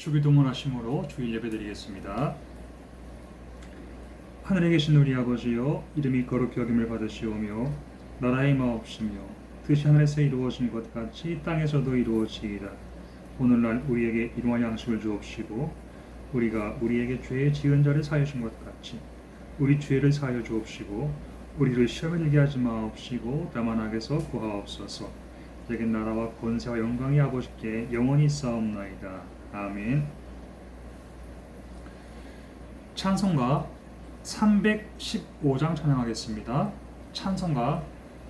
주기도문 하심으로 주일 예배 드리겠습니다. 하늘에 계신 우리 아버지여, 이름이 거룩히 여김을 받으시오며 나라의 마옵시며 뜻이 하늘에서 이루어진 것 같이 땅에서도 이루어지이다. 오늘날 우리에게 일용할 양식을 주옵시고 우리가 우리에게 죄 지은 자를 사하여 준 것 같이 우리 죄를 사하여 주옵시고 우리를 시험에 들게 하지 마옵시고 다만 악에서 구하옵소서. 내게 나라와 권세와 영광이 아버지께 영원히 있사옵나이다. 아멘. 찬송가 315장 찬양하겠습니다. 찬송가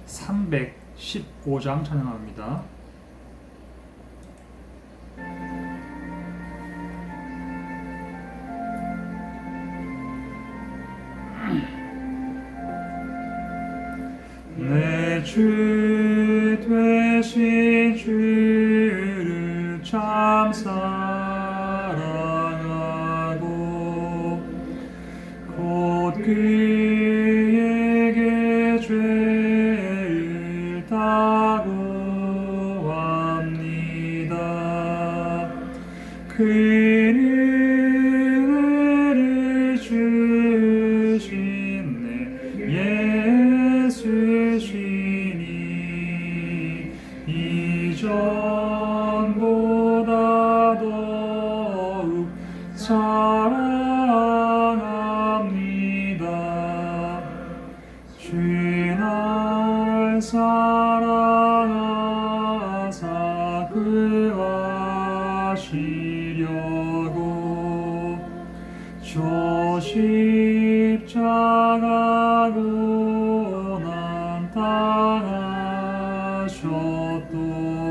315장 찬양합니다. 내 주 되신 주를 참 사랑하고 곧 그에게 죄를 다구합니다. 그는 은혜를 주신 내 예수시니 이전보다 더욱 사랑합니다. 주 날 사랑하사 구하시려고 저 십자가 고난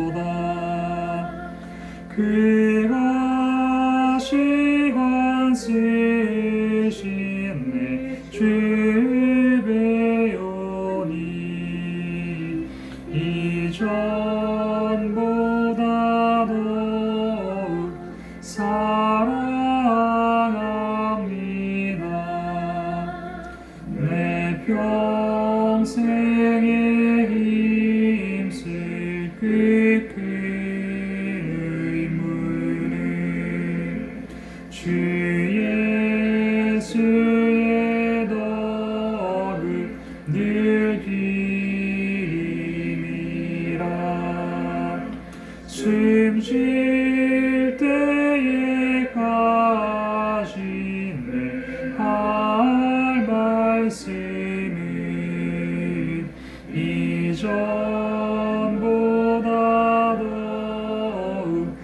당하셨도다. 그가 시관 쓰신 내 주 배우니 이전보다 더욱 사랑합니다. 내 평생에 힘쓸 그 의무는 주 예수의 덕을 늘 기림이라. 숨 쉴 때에까지 내 할 말씀은 이전보다 더욱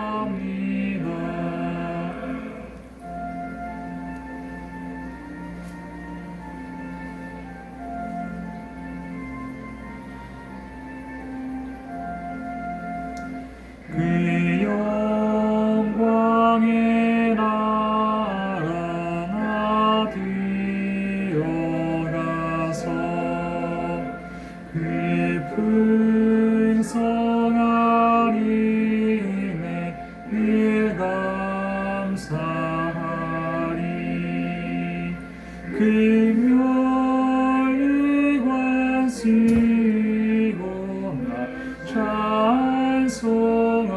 사랑합니다. 그 영광의 나라 나 들어가서 그 풍성한 은혜 늘 감사하리. 금요일관 쓰고 나 찬송할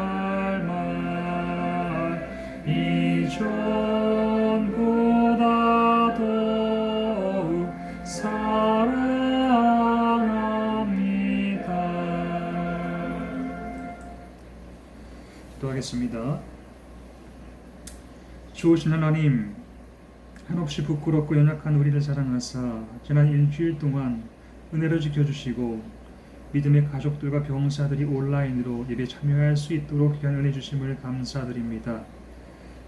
말 이전보다 더욱 사랑합니다. 기도하겠습니다. 좋으신 하나님, 한없이 부끄럽고 연약한 우리를 사랑하사 지난 일주일 동안 은혜로 지켜주시고 믿음의 가족들과 병사들이 온라인으로 예배 참여할 수 있도록 귀한 은혜 주심을 감사드립니다.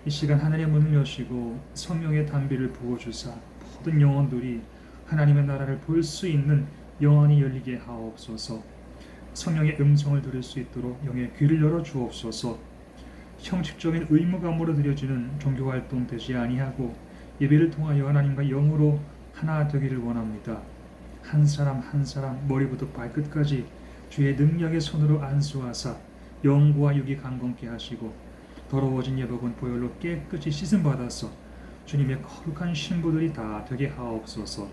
이 시간 하늘의 문을 여시고 성령의 담비를 부어주사 모든 영혼들이 하나님의 나라를 볼 수 있는 영안이 열리게 하옵소서. 성령의 음성을 들을 수 있도록 영의 귀를 열어 주옵소서. 형식적인 의무감으로 드려지는 종교활동 되지 아니하고 예배를 통하여 하나님과 영으로 하나 되기를 원합니다. 한 사람 한 사람 머리부터 발끝까지 주의 능력의 손으로 안수하사 영과 육이 강건케 하시고 더러워진 예복은 보혈로 깨끗이 씻음받아서 주님의 거룩한 신부들이 다 되게 하옵소서.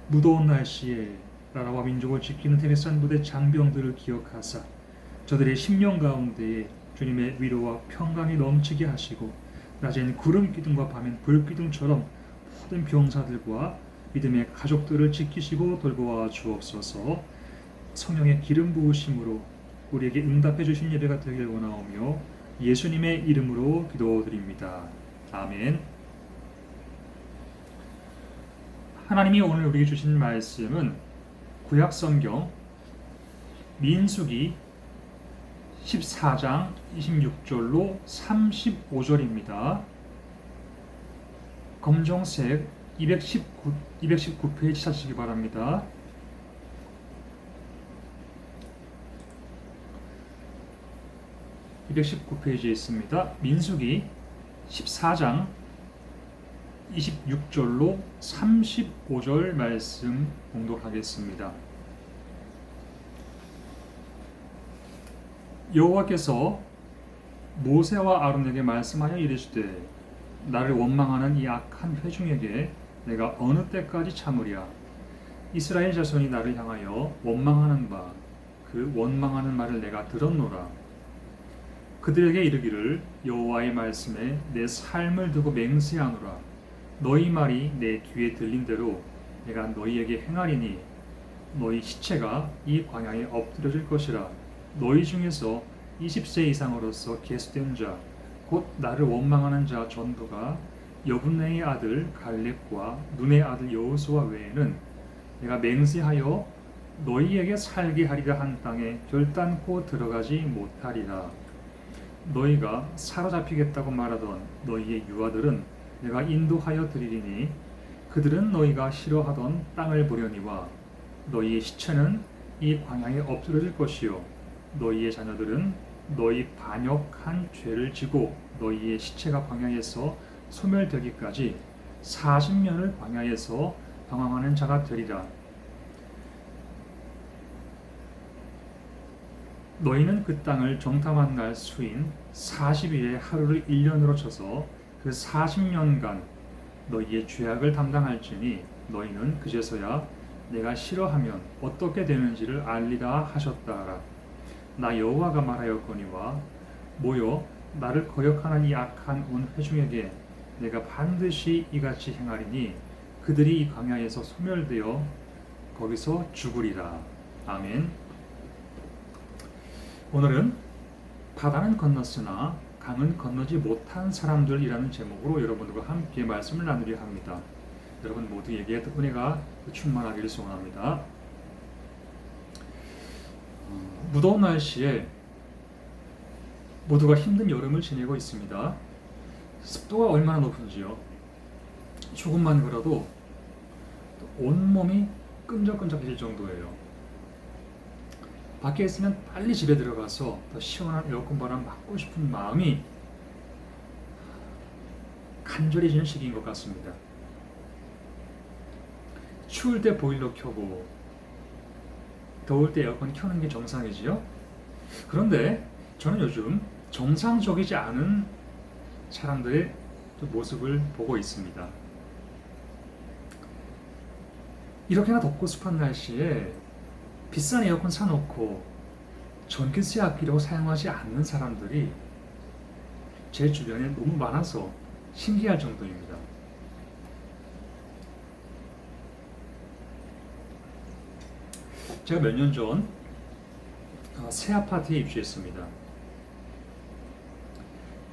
무더운 날씨에 나라와 민족을 지키는 테레산 부대 장병들을 기억하사 저들의 심령 가운데에 주님의 위로와 평강이 넘치게 하시고 낮엔 구름 기둥과 밤엔 불 기둥처럼 모든 병사들과 믿음의 가족들을 지키시고 돌보아 주옵소서. 성령의 기름 부으심으로 우리에게 응답해 주신 예배가 되길 원하오며 예수님의 이름으로 기도드립니다. 아멘. 하나님이 오늘 우리에게 주신 말씀은 구약성경 민수기 14장 26절로 35절입니다. 검정색 219페이지 찾으시기 바랍니다. (219페이지에) 있습니다. 민수기 14장 26절로 35절 말씀 봉독하겠습니다. 여호와께서 모세와 아론에게 말씀하여 이르시되 나를 원망하는 이 악한 회중에게 내가 어느 때까지 참으랴. 이스라엘 자손이 나를 향하여 원망하는 바 그 원망하는 말을 내가 들었노라. 그들에게 이르기를 여호와의 말씀에 내 삶을 두고 맹세하노라. 너희 말이 내 귀에 들린 대로 내가 너희에게 행하리니 너희 시체가 이 광야에 엎드려질 것이라. 너희 중에서 20세 이상으로서 계수된 자 곧 나를 원망하는 자 전도가 여분네의 아들 갈렙과 눈의 아들 여호수아 외에는 내가 맹세하여 너희에게 살게 하리라 한 땅에 결단코 들어가지 못하리라. 너희가 사로잡히겠다고 말하던 너희의 유아들은 내가 인도하여 드리리니 그들은 너희가 싫어하던 땅을 보려니와 너희의 시체는 이 광야에 엎드려질 것이요 너희의 자녀들은 너희 반역한 죄를 지고 너희의 시체가 광야에서 소멸되기까지 40년을 광야에서 방황하는 자가 되리라. 너희는 그 땅을 정탐한 날 수인 40일의 하루를 1년으로 쳐서 그 40년간 너희의 죄악을 담당할지니 너희는 그제서야 내가 싫어하면 어떻게 되는지를 알리라 하셨다 하라. 나 여호와가 말하였거니와 모여 나를 거역하는 이 악한 온 회중에게 내가 반드시 이같이 행하리니 그들이 이 광야에서 소멸되어 거기서 죽으리라. 아멘. 오늘은 바다는 건넜으나 강은 건너지 못한 사람들이라는 제목으로 여러분들과 함께 말씀을 나누려 합니다. 여러분 모두에게 은혜가 충만하기를 소원합니다. 무더운 날씨에 모두가 힘든 여름을 지내고 있습니다. 습도가 얼마나 높은지요. 조금만 걸어도 온몸이 끈적끈적해질 정도예요. 밖에 있으면 빨리 집에 들어가서 더 시원한 에어컨 바람 맞고 싶은 마음이 간절해지는 시기인 것 같습니다. 추울 때 보일러 켜고 더울 때 에어컨 켜는 게 정상이지요. 그런데 저는 요즘 정상적이지 않은 사람들의 모습을 보고 있습니다. 이렇게나 덥고 습한 날씨에 비싼 에어컨 사놓고 전기세 아끼려고 사용하지 않는 사람들이 제 주변에 너무 많아서 신기할 정도입니다. 제가 몇 년 전 새 아파트에 입주했습니다.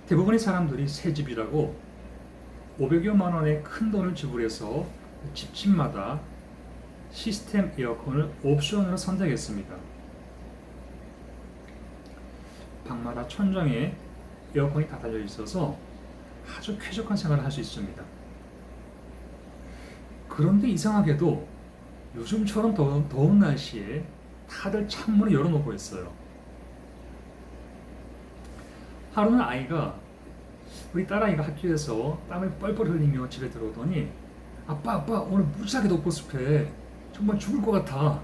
대부분의 사람들이 새 집이라고 500여만 원의 큰 돈을 지불해서 집집마다 시스템 에어컨을 옵션으로 선택했습니다. 방마다 천장에 에어컨이 다 달려 있어서 아주 쾌적한 생활을 할 수 있습니다. 그런데 이상하게도 요즘처럼 더운 날씨에 다들 창문을 열어놓고 있어요. 하루는 우리 딸아이가 학교에서 땀을 뻘뻘 흘리며 집에 들어오더니 아빠 오늘 무지하게 덥고 습해. 정말 죽을 것 같아.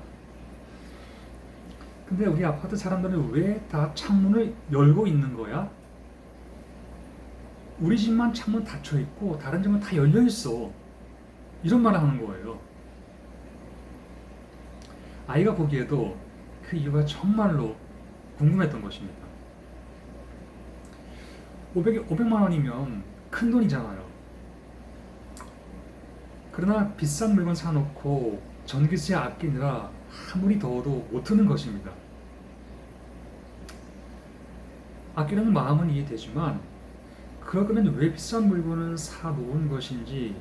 근데 우리 아파트 사람들은 왜 다 창문을 열고 있는 거야? 우리 집만 창문 닫혀 있고 다른 집은 다 열려 있어. 이런 말을 하는 거예요. 아이가 보기에도 그 이유가 정말로 궁금했던 것입니다. 500만 원이면 큰 돈이잖아요. 그러나 비싼 물건 사놓고 전기세 아끼느라 아무리 더워도 못 트는 것입니다. 아끼려는 마음은 이해되지만 그러면 왜 비싼 물건을 사놓은 것인지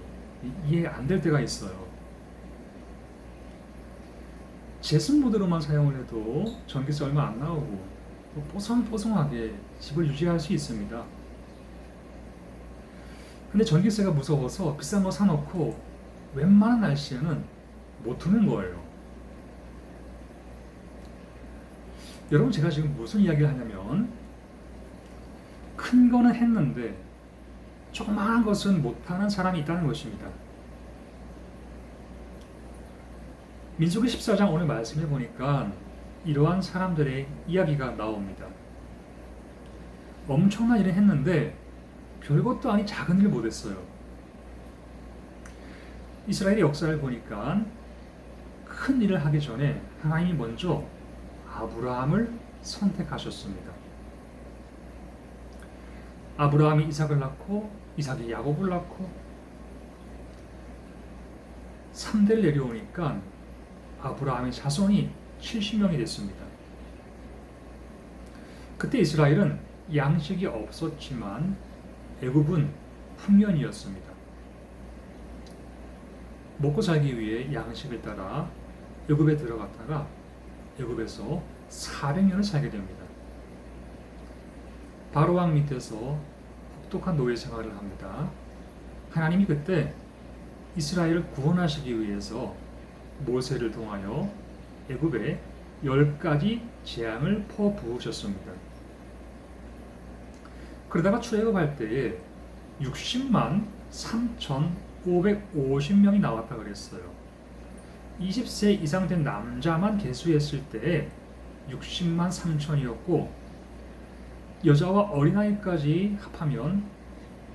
이해 안 될 때가 있어요. 제습 모드로만 사용을 해도 전기세 얼마 안 나오고 뽀송뽀송하게 집을 유지할 수 있습니다. 근데 전기세가 무서워서 비싼 거 사놓고 웬만한 날씨에는 못 트는 거예요. 여러분, 제가 지금 무슨 이야기를 하냐면 큰 거는 했는데 조그마한 것은 못하는 사람이 있다는 것입니다. 민수기 14장 오늘 말씀해 보니까 이러한 사람들의 이야기가 나옵니다. 엄청난 일을 했는데 별것도 아닌 작은 일을 못했어요. 이스라엘의 역사를 보니까 큰 일을 하기 전에 하나님이 먼저 아브라함을 선택하셨습니다. 아브라함이 이삭을 낳고 이삭이 야곱을 낳고 3대를 내려오니까 아브라함의 자손이 70명이 됐습니다. 그때 이스라엘은 양식이 없었지만 애굽은 풍년이었습니다. 먹고 살기 위해 양식을 따라 애굽에 들어갔다가 애굽에서 400년을 살게 됩니다. 바로왕 밑에서 혹독한 노예 생활을 합니다. 하나님이 그때 이스라엘을 구원하시기 위해서 모세를 통하여 애굽에 10가지 재앙을 퍼부으셨습니다. 그러다가 출애굽할 때에 60만 3,550명이 나왔다 그랬어요. 20세 이상 된 남자만 계수했을 때 60만 3천이었고 여자와 어린아이까지 합하면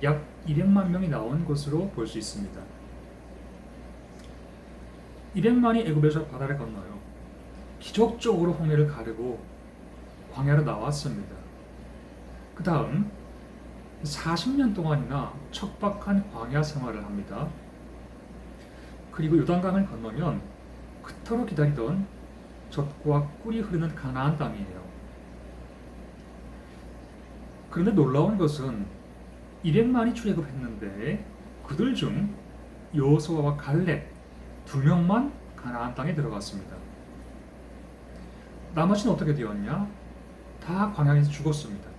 약 200만 명이 나온 것으로 볼 수 있습니다. 200만이 애굽에서 바다를 건너요. 기적적으로 홍해를 가르고 광야로 나왔습니다. 그 다음 40년 동안이나 척박한 광야 생활을 합니다. 그리고 요단강을 건너면 그토록 기다리던 젖과 꿀이 흐르는 가나안 땅이에요. 그런데 놀라운 것은 200만이 출애굽했는데 그들 중 여호수아와 갈렙 2명만 가나안 땅에 들어갔습니다. 나머지는 어떻게 되었냐? 다 광야에서 죽었습니다.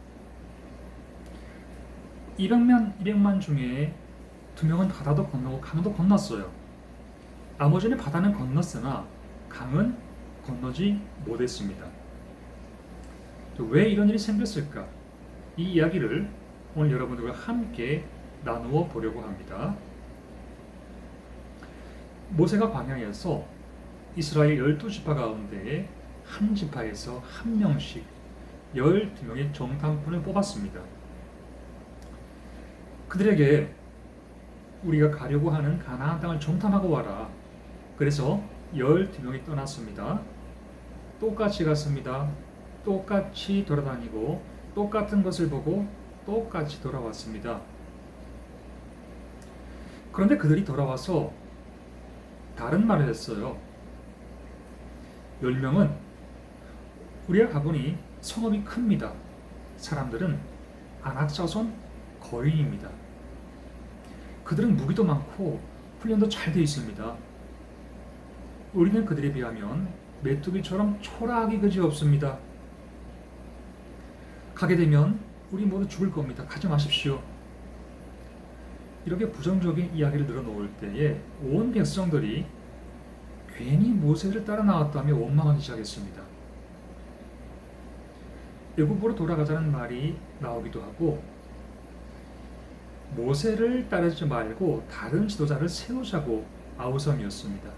200만 중에 2명은 바다도 건너고 강도 건넜어요. 나머지는 바다는 건넜으나 강은 건너지 못했습니다. 왜 이런 일이 생겼을까? 이 이야기를 오늘 여러분들과 함께 나누어 보려고 합니다. 모세가 광야에서 이스라엘 12지파 가운데 한 지파에서 한 명씩 12명의 정탐꾼을 뽑았습니다. 그들에게 우리가 가려고 하는 가나안 땅을 정탐하고 와라. 그래서 12명이 떠났습니다. 똑같이 갔습니다. 똑같이 돌아다니고 똑같은 것을 보고 똑같이 돌아왔습니다. 그런데 그들이 돌아와서 다른 말을 했어요. 10명은 우리가 가보니 성읍이 큽니다. 사람들은 안악자손 거인입니다. 그들은 무기도 많고 훈련도 잘 되어 있습니다. 우리는 그들에 비하면 메뚜기처럼 초라하기 그지없습니다. 가게 되면 우리 모두 죽을 겁니다. 가지 마십시오. 이렇게 부정적인 이야기를 늘어놓을 때에 온 백성들이 괜히 모세를 따라 나왔다며 원망하기 시작했습니다. 애굽으로 돌아가자는 말이 나오기도 하고 모세를 따르지 말고 다른 지도자를 세우자고 아우성이었습니다.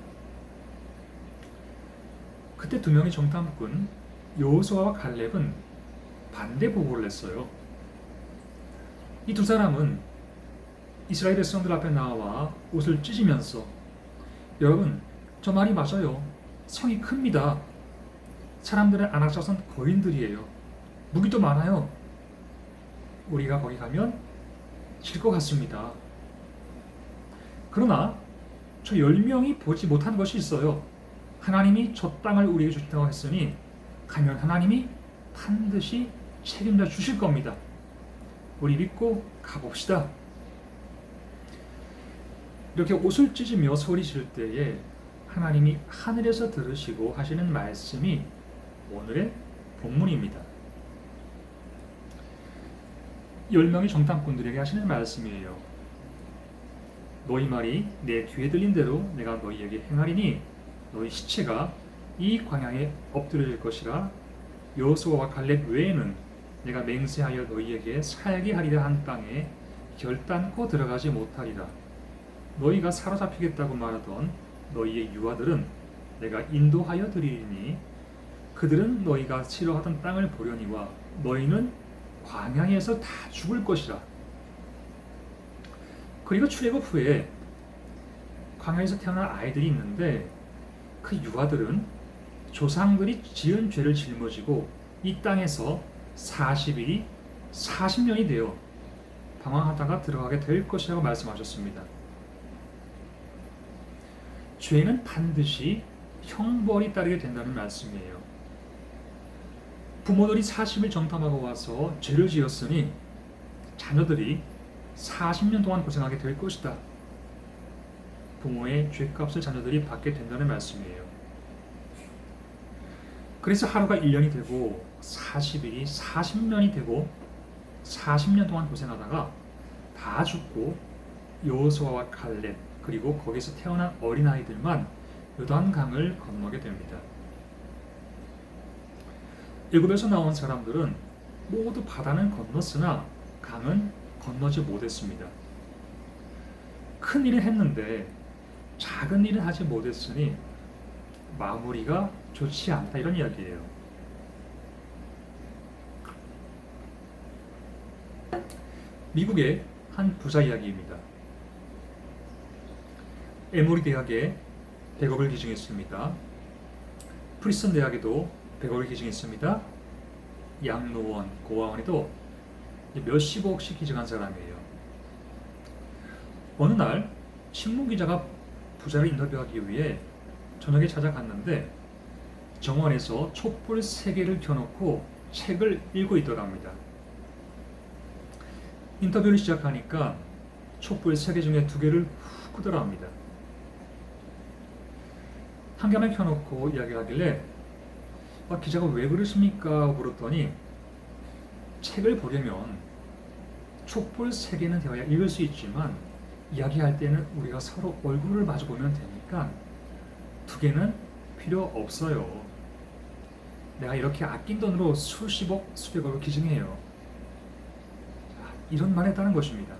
그때 2명의 정탐꾼 여호수아와 갈렙은 반대 보고를 냈어요. 이 두 사람은 이스라엘 백성들 앞에 나와 옷을 찢으면서 여러분, 저 말이 맞아요. 성이 큽니다. 사람들은 안악자손 거인들이에요. 무기도 많아요. 우리가 거기 가면 질 것 같습니다. 그러나 저 10명이 보지 못한 것이 있어요. 하나님이 저 땅을 우리에게 주신다고 했으니 가면 하나님이 반드시 책임져 주실 겁니다. 우리 믿고 가봅시다. 이렇게 옷을 찢으며 소리 지를 때에 하나님이 하늘에서 들으시고 하시는 말씀이 오늘의 본문입니다. 10명의 정탐꾼들에게 하시는 말씀이에요. 너희 말이 내 뒤에 들린 대로 내가 너희에게 행하리니 너희 시체가 이 광야에 엎드려질 것이라. 여호수아와 갈렙 외에는 내가 맹세하여 너희에게 살게 하리라 한 땅에 결단코 들어가지 못하리라. 너희가 사로잡히겠다고 말하던 너희의 유아들은 내가 인도하여 드리리니 그들은 너희가 싫어하던 땅을 보려니와 너희는 광야에서 다 죽을 것이라. 그리고 출애굽 후에 광야에서 태어난 아이들이 있는데 그 유아들은 조상들이 지은 죄를 짊어지고 이 땅에서 40일이 40년이 되어 방황하다가 들어가게 될 것이라고 말씀하셨습니다. 죄는 반드시 형벌이 따르게 된다는 말씀이에요. 부모들이 40일 정탐하고 와서 죄를 지었으니 자녀들이 40년 동안 고생하게 될 것이다. 부모의 죄값을 자녀들이 받게 된다는 말씀이에요. 그래서 하루가 1년이 되고 40일이 40년이 되고 40년 동안 고생하다가 다 죽고 여호수아와 갈렙 그리고 거기서 태어난 어린아이들만 요단강을 건너게 됩니다. 애굽에서 나온 사람들은 모두 바다는 건넜으나 강은 건너지 못했습니다. 큰 일을 했는데 작은 일은 하지 못했으니 마무리가 좋지 않다, 이런 이야기예요. 미국의 한 부자 이야기입니다. 에모리 대학에 100억을 기증했습니다. 프리스턴 대학에도 100억을 기증했습니다. 양로원, 고아원에도 몇십억씩 기증한 사람이에요. 어느 날 신문기자가 부자를 인터뷰하기 위해 저녁에 찾아갔는데 정원에서 촛불 3개를 켜놓고 책을 읽고 있더랍니다. 인터뷰를 시작하니까 촛불 3개 중에 2개를 훅 끄더랍니다. 한 개만 켜놓고 이야기를 하길래 기자가 왜 그러십니까? 물었더니 책을 보려면 촛불 3개는 되어야 읽을 수 있지만 이야기할 때는 우리가 서로 얼굴을 마주보면 되니까 2개는 필요 없어요. 내가 이렇게 아낀 돈으로 수십억, 수백억을 기증해요. 이런 말 했다는 것입니다.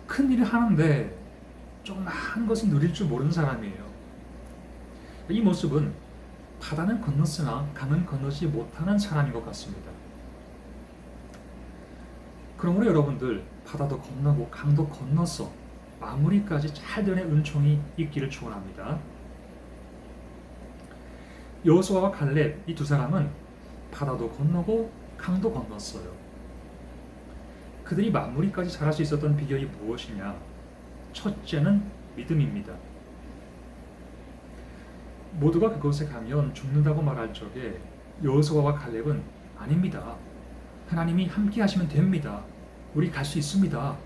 큰 일을 하는데 조그마한 것은 누릴 줄 모르는 사람이에요. 이 모습은 바다는 건넜으나 강은 건너지 못하는 사람인 것 같습니다. 그러므로 여러분들 바다도 건너고 강도 건너서 마무리까지 잘 되는 은총이 있기를 축원합니다. 여호수아와 갈렙, 이 두 사람은 바다도 건너고 강도 건넜어요. 그들이 마무리까지 잘할 수 있었던 비결이 무엇이냐? 첫째는 믿음입니다. 모두가 그곳에 가면 죽는다고 말할 적에 여호수아와 갈렙은 아닙니다. 하나님이 함께 하시면 됩니다. 우리 갈 수 있습니다.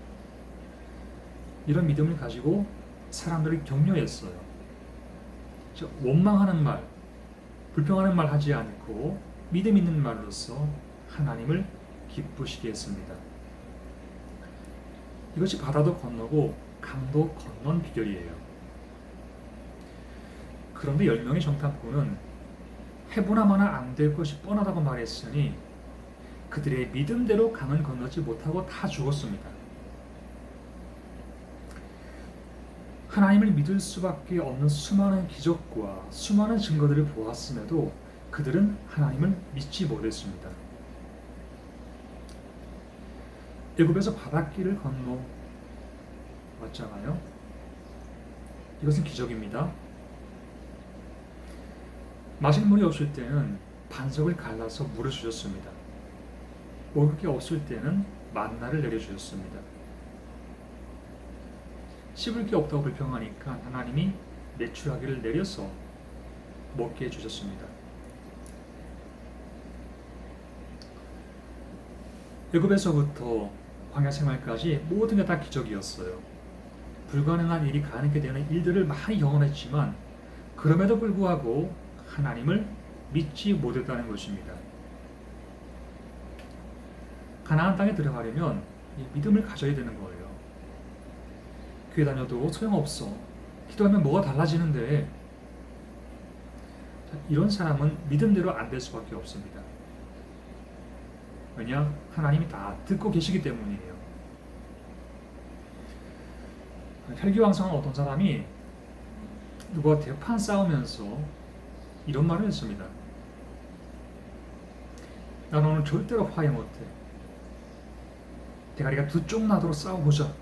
이런 믿음을 가지고 사람들을 격려했어요. 원망하는 말, 불평하는 말 하지 않고 믿음 있는 말로서 하나님을 기쁘시게 했습니다. 이것이 바다도 건너고 강도 건넌 비결이에요. 그런데 10명의 정탐꾼은 해보나마나 안 될 것이 뻔하다고 말했으니 그들의 믿음대로 강을 건너지 못하고 다 죽었습니다. 하나님을 믿을 수밖에 없는 수많은 기적과 수많은 증거들을 보았음에도 그들은 하나님을 믿지 못했습니다. 애굽에서 바닷길을 건너 왔잖아요. 이것은 기적입니다. 마실 물이 없을 때는 반석을 갈라서 물을 주셨습니다. 먹을 게 없을 때는 만나를 내려주셨습니다. 씹을 게 없다고 불평하니까 하나님이 메추라기를 내려서 먹게 해주셨습니다. 애굽에서부터 광야 생활까지 모든 게 다 기적이었어요. 불가능한 일이 가능하게 되는 일들을 많이 경험했지만 그럼에도 불구하고 하나님을 믿지 못했다는 것입니다. 가나안 땅에 들어가려면 믿음을 가져야 되는 거예요. 교회 다녀도 소용없어. 기도하면 뭐가 달라지는데. 이런 사람은 믿음대로 안 될 수밖에 없습니다. 왜냐? 하나님이 다 듣고 계시기 때문이에요. 혈기왕성한 어떤 사람이 누구와 대판 싸우면서 이런 말을 했습니다. 나는 오늘 절대로 화해 못해. 대가리가 두 쪽 나도록 싸워보자.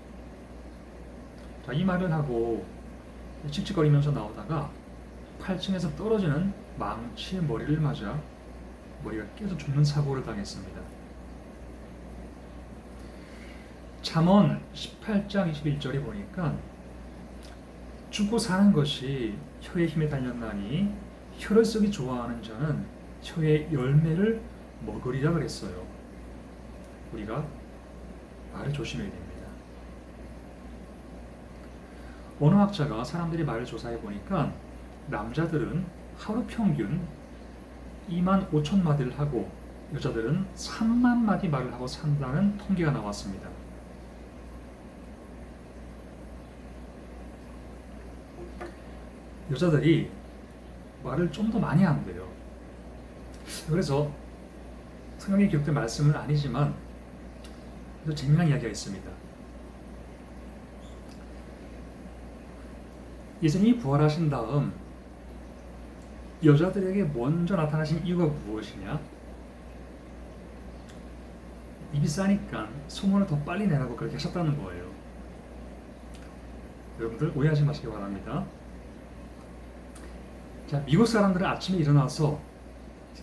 자, 이 말을 하고 칙칙거리면서 나오다가 8층에서 떨어지는 망치의 머리를 맞아 머리가 깨져 죽는 사고를 당했습니다. 잠언 18장 21절에 보니까 죽고 사는 것이 혀의 힘에 달렸나니 혀를 쓰기 좋아하는 자는 혀의 열매를 먹으리라 그랬어요. 우리가 말을 조심해야 됩니다. 언어학자가 사람들이 말을 조사해 보니까 남자들은 하루 평균 2만 5천 마디를 하고 여자들은 3만 마디 말을 하고 산다는 통계가 나왔습니다. 여자들이 말을 좀 더 많이 한대요. 그래서 성경에 기록된 말씀은 아니지만 재미난 이야기가 있습니다. 예수님이 부활하신 다음 여자들에게 먼저 나타나신 이유가 무엇이냐? 입이 싸니까 소문을 더 빨리 내라고 그렇게 하셨다는 거예요. 여러분들 오해하지 마시기 바랍니다. 자, 미국 사람들은 아침에 일어나서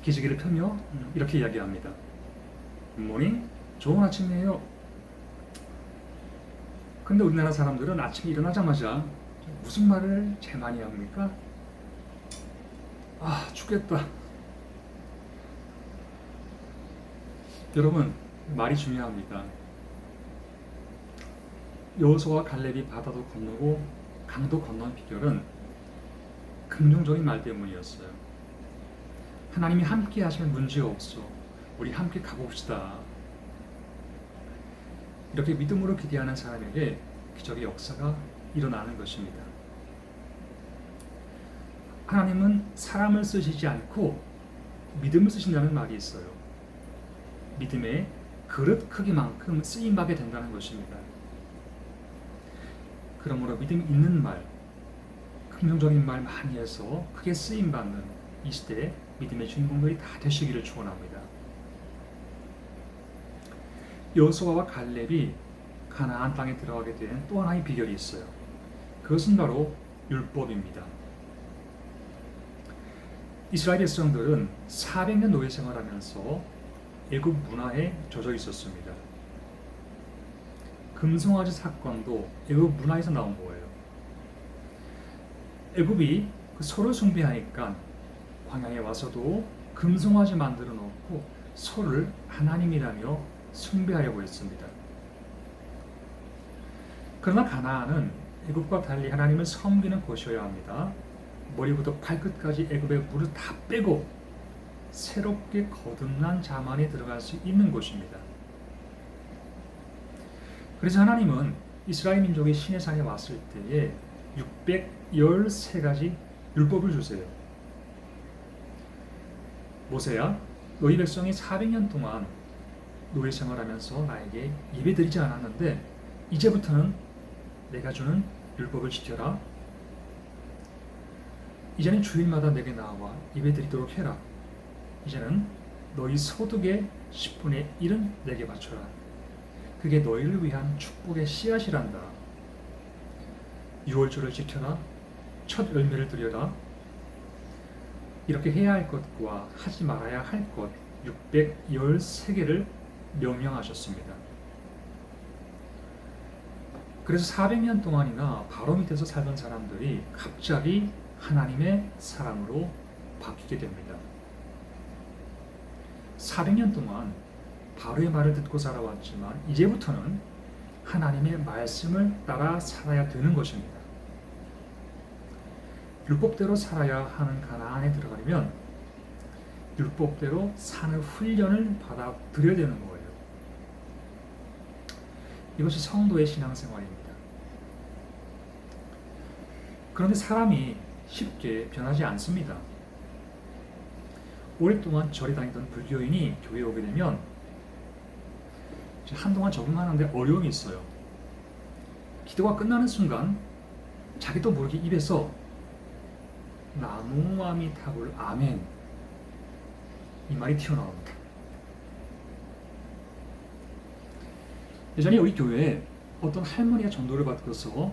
기지개를 펴며 이렇게 이야기합니다. 굿모닝, 좋은 아침이에요. 근데 우리나라 사람들은 아침에 일어나자마자 무슨 말을 제일 많이 합니까? 아, 죽겠다. 여러분, 말이 중요합니다. 여호수아와 갈렙이 바다도 건너고 강도 건넌 비결은 긍정적인 말 때문이었어요. 하나님이 함께 하시면 문제 없어. 우리 함께 가봅시다. 이렇게 믿음으로 기대하는 사람에게 기적의 역사가 일어나는 것입니다. 하나님은 사람을 쓰시지 않고 믿음을 쓰신다는 말이 있어요. 믿음의 그릇 크기만큼 쓰임받게 된다는 것입니다. 그러므로 믿음 있는 말, 긍정적인 말 많이 해서 크게 쓰임받는 이 시대에 믿음의 주인공들이 다 되시기를 축원합니다. 여호수아와 갈렙이 가나안 땅에 들어가게 된 또 하나의 비결이 있어요. 그것은 바로 율법입니다. 이스라엘 백성들은 400년 노예 생활하면서 애굽 문화에 젖어 있었습니다. 금송아지 사건도 애굽 문화에서 나온 거예요. 애굽이 소를 숭배하니까 광야에 와서도 금송아지 만들어 놓고 소를 하나님이라며 숭배하려고 했습니다. 그러나 가나안은 애굽과 달리 하나님을 섬기는 곳이어야 합니다. 머리부터 발끝까지 애굽의 물을 다 빼고 새롭게 거듭난 자만이 들어갈 수 있는 곳입니다. 그래서 하나님은 이스라엘 민족이 시내산에 왔을 때에 613가지 율법을 주세요. 모세야, 너희 백성이 400년 동안 노예 생활하면서 나에게 예배드리지 않았는데 이제부터는 내가 주는 율법을 지켜라. 이제는 주일마다 내게 나와 예배드리도록 해라. 이제는 너희 소득의 10분의 1은 내게 바쳐라. 그게 너희를 위한 축복의 씨앗이란다. 유월절을 지켜라. 첫 열매를 드려라. 이렇게 해야 할 것과 하지 말아야 할 것 613개를 명령하셨습니다. 그래서 400년 동안이나 바로 밑에서 살던 사람들이 갑자기 하나님의 사람으로 바뀌게 됩니다. 400년 동안 바로의 말을 듣고 살아왔지만 이제부터는 하나님의 말씀을 따라 살아야 되는 것입니다. 율법대로 살아야 하는 가나안에 들어가려면 율법대로 사는 훈련을 받아들여야 되는 거예요. 이것이 성도의 신앙생활입니다. 그런데 사람이 쉽게 변하지 않습니다. 오랫동안 절에 다니던 불교인이 교회에 오게 되면 한동안 적응하는데 어려움이 있어요. 기도가 끝나는 순간 자기도 모르게 입에서 나무아미타불 아멘 이 말이 튀어나옵니다. 예전에 우리 교회에 어떤 할머니가 전도를 받고서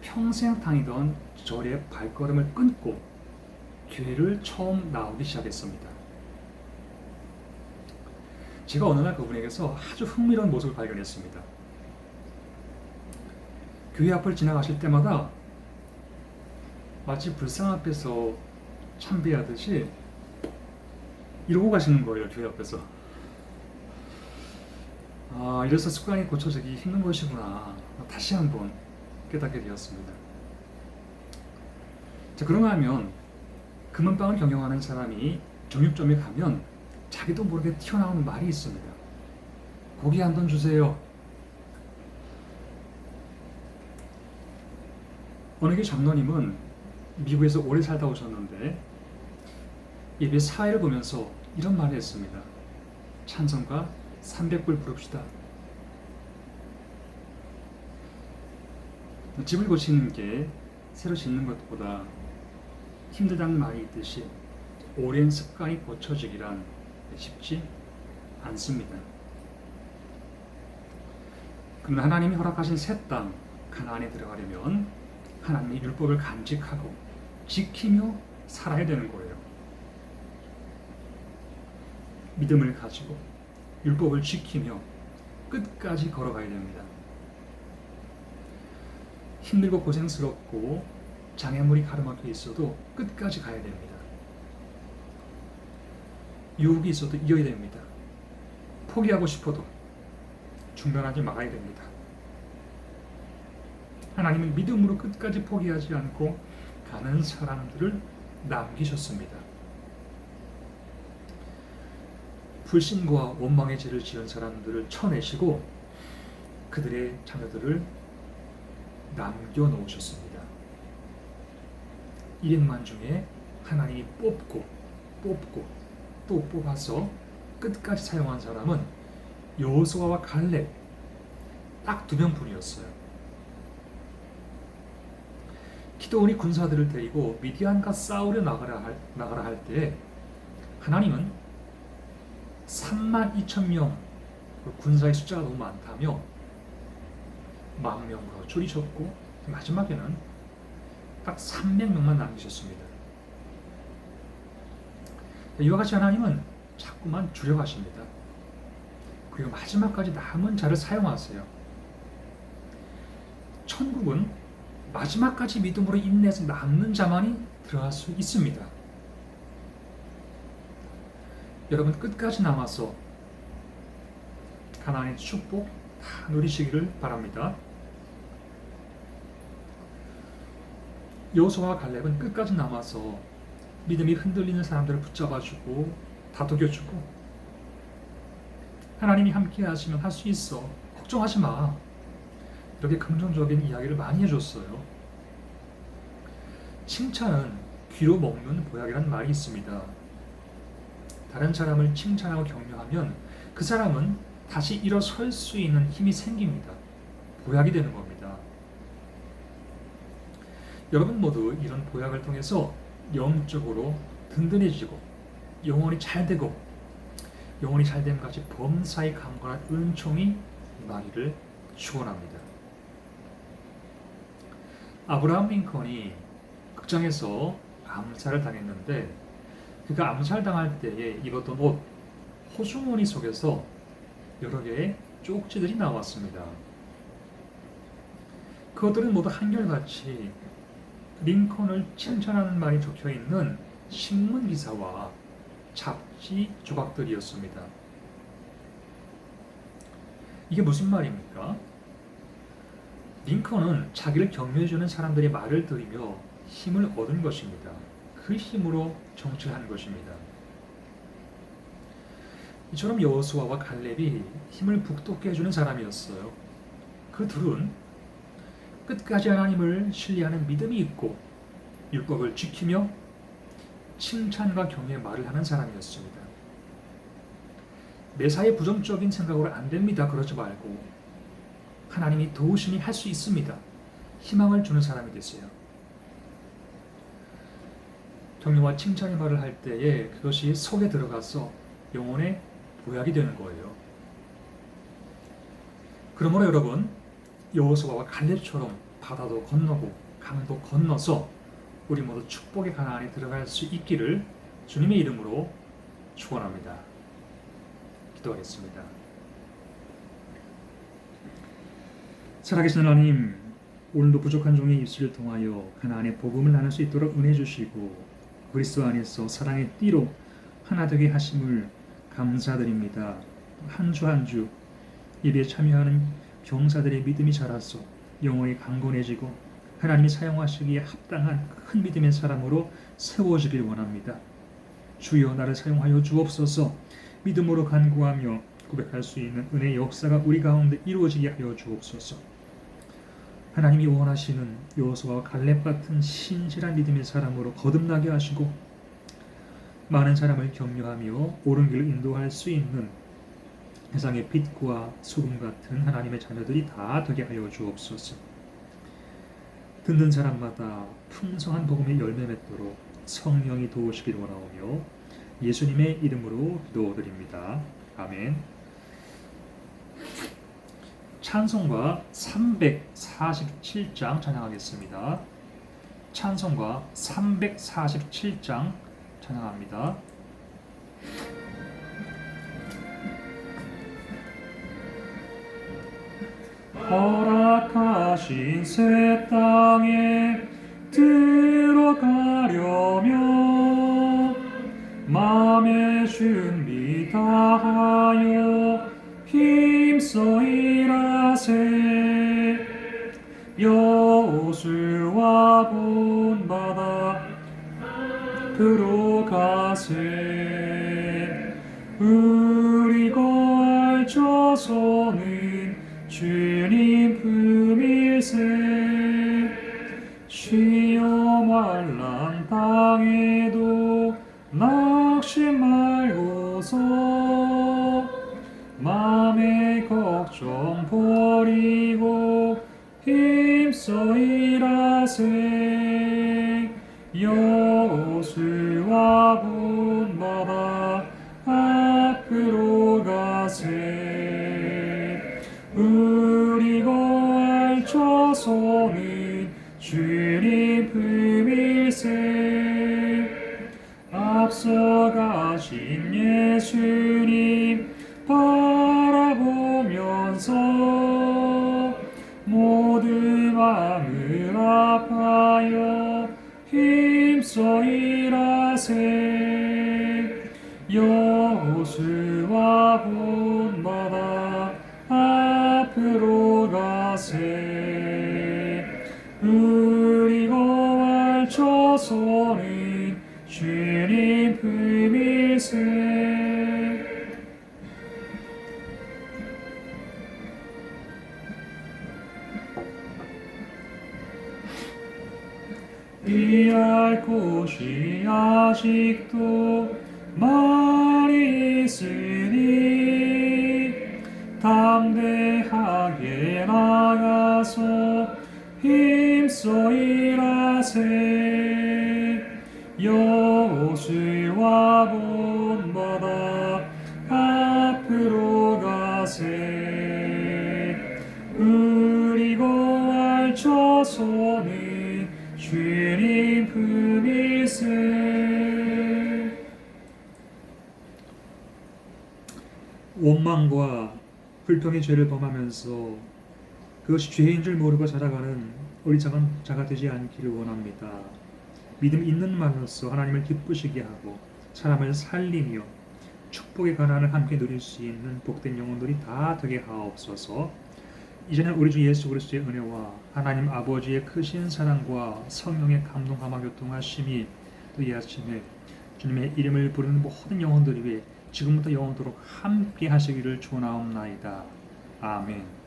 평생 다니던 절의 발걸음을 끊고 교회를 처음 나오기 시작했습니다. 제가 어느 날 그분에게서 아주 흥미로운 모습을 발견했습니다. 교회 앞을 지나가실 때마다 마치 불상 앞에서 참배하듯이 이러고 가시는 거예요. 교회 앞에서. 아, 이래서 습관이 고쳐지기 힘든 것이구나. 다시 한번 깨닫게 되었습니다. 자, 그런가 하면 금은방을 경영하는 사람이 정육점에 가면 자기도 모르게 튀어나오는 말이 있습니다. 고기 한 돈 주세요. 어느 게 장로님은 미국에서 오래 살다 오셨는데 예배 사회를 보면서 이런 말을 했습니다. 찬송가 300불 부릅시다. 집을 고치는 게 새로 짓는 것보다 힘들다는 말이 있듯이 오랜 습관이 고쳐지기란 쉽지 않습니다. 그러나 하나님이 허락하신 새 땅 가나안에 들어가려면 하나님의 율법을 간직하고 지키며 살아야 되는 거예요. 믿음을 가지고 율법을 지키며 끝까지 걸어가야 됩니다. 힘들고 고생스럽고 장애물이 가로막혀 있어도 끝까지 가야 됩니다. 유혹이 있어도 이겨야 됩니다. 포기하고 싶어도 중단하지 말아야 됩니다. 하나님은 믿음으로 끝까지 포기하지 않고 가는 사람들을 남기셨습니다. 불신과 원망의 죄를 지은 사람들을 쳐내시고 그들의 자녀들을 남겨놓으셨습니다. 200만 중에 하나님이 뽑고 또 뽑아서 끝까지 사용한 사람은 여호수아와 갈렙 딱 2명뿐이었어요. 기드온이 군사들을 데리고 미디안과 싸우려 나가라 할 때 하나님은 32,000명 군사의 숫자가 너무 많다며 10,000명으로 줄이셨고 마지막에는 딱 300명만 남기셨습니다. 이와 같이 하나님은 자꾸만 줄여가십니다. 그리고 마지막까지 남은 자를 사용하세요. 천국은 마지막까지 믿음으로 인내해서 남는 자만이 들어갈 수 있습니다. 여러분 끝까지 남아서 하나님의 축복 다 누리시기를 바랍니다. 여호수아와 갈렙은 끝까지 남아서 믿음이 흔들리는 사람들을 붙잡아주고 다독여주고 하나님이 함께 하시면 할 수 있어. 걱정하지 마. 이렇게 긍정적인 이야기를 많이 해줬어요. 칭찬은 귀로 먹는 보약이라는 말이 있습니다. 다른 사람을 칭찬하고 격려하면 그 사람은 다시 일어설 수 있는 힘이 생깁니다. 보약이 되는 겁니다. 여러분 모두 이런 보약을 통해서 영적으로 든든해지고 영혼이 잘되고 영혼이 잘됨같이 범사에 강건한 은총이 임하기를 축원합니다. 아브라함 링컨이 극장에서 암살을 당했는데 그가 암살당할 때에 입었던 옷, 호주머니 속에서 여러 개의 쪽지들이 나왔습니다. 그것들은 모두 한결같이 링컨을 칭찬하는 말이 적혀 있는 신문 기사와 잡지 조각들이었습니다. 이게 무슨 말입니까? 링컨은 자기를 격려해주는 사람들의 말을 들으며 힘을 얻은 것입니다. 그 힘으로 정치를 한 것입니다. 이처럼 여호수아와 갈렙이 힘을 북돋게 해주는 사람이었어요. 그 둘은 끝까지 하나님을 신뢰하는 믿음이 있고 율법을 지키며 칭찬과 격려의 말을 하는 사람이었습니다. 매사에 부정적인 생각으로 안 됩니다. 그러지 말고 하나님이 도우시니 할 수 있습니다. 희망을 주는 사람이 되세요. 격려와 칭찬의 말을 할 때에 그것이 속에 들어가서 영혼의 보약이 되는 거예요. 그러므로 여러분, 여호수아와 갈렙처럼 바다도 건너고 강도 건너서 우리 모두 축복의 가나안에 들어갈 수 있기를 주님의 이름으로 축원합니다. 기도하겠습니다. 살아계신 하나님, 오늘도 부족한 종의 입술을 통하여 가나안의 복음을 나눌 수 있도록 은혜 주시고 그리스도 안에서 사랑의 띠로 하나 되게 하심을 감사드립니다. 한 주 한 주 예배에 참여하는 병사들의 믿음이 자라서 영혼이 강건해지고 하나님이 사용하시기에 합당한 큰 믿음의 사람으로 세워지길 원합니다. 주여 나를 사용하여 주옵소서. 믿음으로 간구하며 고백할 수 있는 은혜의 역사가 우리 가운데 이루어지게 하여 주옵소서. 하나님이 원하시는 여호수아와 갈렙 같은 신실한 믿음의 사람으로 거듭나게 하시고 많은 사람을 격려하며 옳은 길을 인도할 수 있는 세상의 빛과 소금 같은 하나님의 자녀들이 다 되게 하여 주옵소서. 듣는 사람마다 풍성한 복음의 열매 맺도록 성령이 도우시길 원하오며 예수님의 이름으로 기도드립니다. 아멘. 찬송가 347장 찬양하겠습니다. 찬송가 347장 찬양합니다. 허락하신 새 땅에 들어가려면 마음의 준비 다하여 힘써 일하세. 여호수아 본받아 들어가세. 우리 걸쳐서는 주님 품일세. 쉬어 말란 땅에도 낙심 말고서 맘의 걱정 버리고 힘써 일하세. 여호수아 본받아 앞으로 가세. 우리 걸쳐서는 주님 품일세. 앞서가신 예수님 바라보면서 모두 마음을 아파여 힘써 일하세. 여호수아 본받아 앞으로 가세. 우리 걸쳐서는 주님 품일세. 피할 곳이 아직도 많이 있으니 담대하게 나가서 힘써 일하세. 여호수아 본받아 앞으로 가세. 우리 걸쳐서는 주님 품일세. 원망과 불평의 죄를 범하면서 그것이 죄인 줄 모르고 살아가는 어리석은 자가 되지 않기를 원합니다. 믿음 있는 말로써 하나님을 기쁘시게 하고 사람을 살리며 축복의 가난을 함께 누릴 수 있는 복된 영혼들이 다 되게 하옵소서. 이제는 우리 주 예수 그리스도의 은혜와 하나님 아버지의 크신 사랑과 성령의 감동함과 교통하심이 또 이 아침에 주님의 이름을 부르는 모든 영혼들 위해 지금부터 영원토록 함께 하시기를 축원하옵나이다. 아멘.